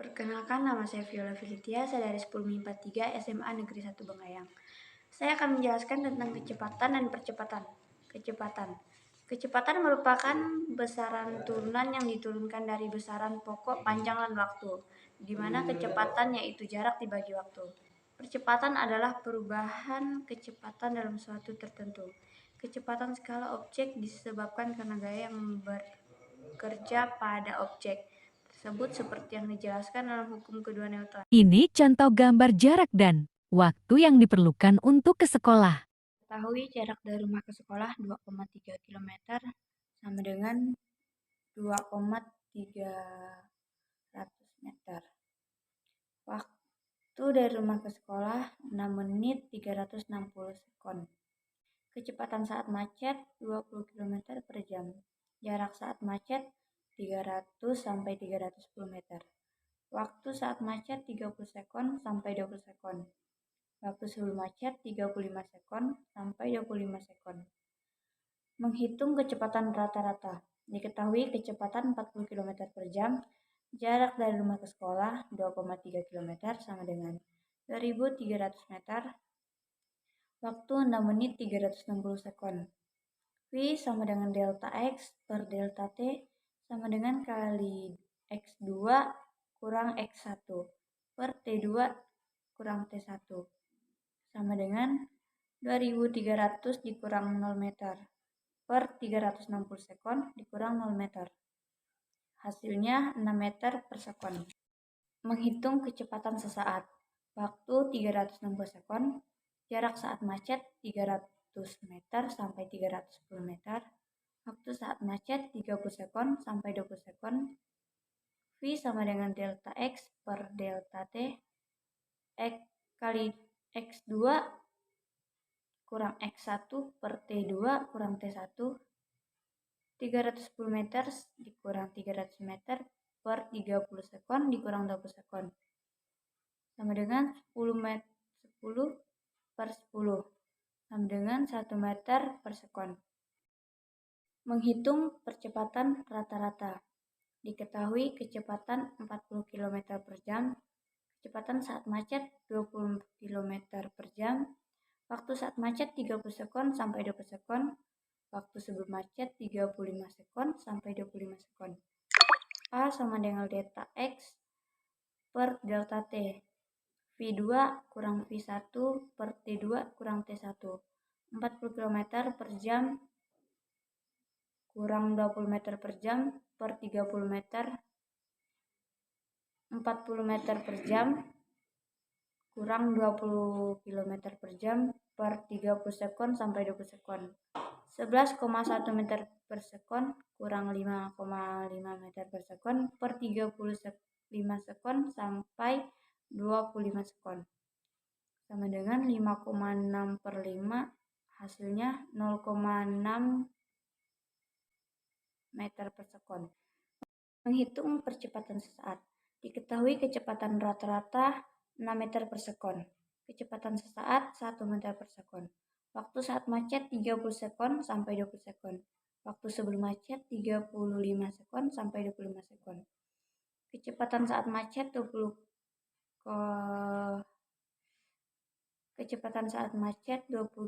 Perkenalkan, nama saya Viola Filitia, saya dari 10 MIPA 3 SMA Negeri 1 Bengkayang. Saya akan menjelaskan tentang kecepatan dan percepatan. Kecepatan merupakan besaran turunan yang diturunkan dari besaran pokok, panjang, dan waktu, di mana kecepatan yaitu jarak dibagi waktu. Percepatan adalah perubahan kecepatan dalam suatu tertentu. Kecepatan skala objek disebabkan karena gaya yang bekerja pada objek tersebut seperti yang dijelaskan dalam hukum kedua Newton. Ini contoh gambar jarak dan waktu yang diperlukan untuk ke sekolah. Ketahui jarak dari rumah ke sekolah 2,3 km sama dengan 2,300 meter. Waktu dari rumah ke sekolah 6 menit 360 sekon. Kecepatan saat macet 20 km per jam. Jarak saat macet 300 sampai 310 meter. Waktu saat macet 30 sekon sampai 20 sekon. Waktu sebelum macet 35 sekon sampai 25 sekon. Menghitung kecepatan rata-rata. Diketahui kecepatan 40 km per jam. Jarak dari rumah ke sekolah 2,3 km sama dengan 2300 meter. Waktu 6 menit 360 sekon. V sama dengan delta X per delta T sama dengan kali X2 kurang X1 per T2 kurang T1 sama dengan 2300 dikurang 0 meter per 360 sekon dikurang 0 meter. Hasilnya 6 meter per sekon. Menghitung kecepatan sesaat. Waktu 360 sekon. Jarak saat macet 300 meter sampai 310 meter. Waktu saat macet 30 sekon sampai 20 sekon. V sama dengan delta X per delta T. X kali X2 kurang X1 per T2 kurang T1. 310 meter dikurang 300 meter per 30 sekon dikurang 20 sekon. Sama dengan 10 per 10. Sama dengan 1 meter per sekon. Menghitung percepatan rata-rata. Diketahui kecepatan 40 km per jam. Kecepatan saat macet 20 km per jam. Waktu saat macet 30 sekon sampai 20 sekon. Waktu sebelum macet 35 sekon sampai 25 sekon. A sama dengan delta X per delta T. V2 kurang V1 per T2 kurang T1. 40 km per jam kurang 20 meter per jam per 30 meter. 40 meter per jam kurang 20 km per jam per 30 sekon sampai 20 sekon. 11,1 meter per sekon kurang 5,5 meter per sekon per 35 sekon sampai 25 sekon. Sama dengan 5,6 per 5, hasilnya 0,6 meter per sekon. Menghitung percepatan sesaat. Diketahui kecepatan rata-rata 6 meter per sekon. Kecepatan sesaat 1 meter per sekon. Waktu saat macet 30 sekon sampai 20 sekon. Waktu sebelum macet 35 sekon sampai 25 sekon. Kecepatan saat macet 20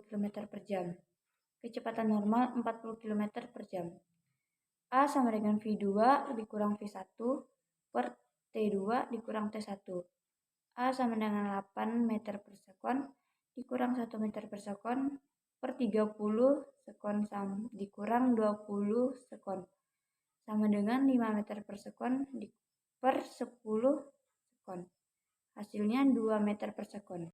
km per jam. Kecepatan normal 40 km per jam. A sama dengan V2 dikurang V1 per T2 dikurang T1. A sama dengan 8 meter per sekon dikurang 1 meter per sekon per 30 sekon dikurang 20 sekon sama dengan 5 meter per sekon per 10 sekon. Hasilnya 2 meter per sekon.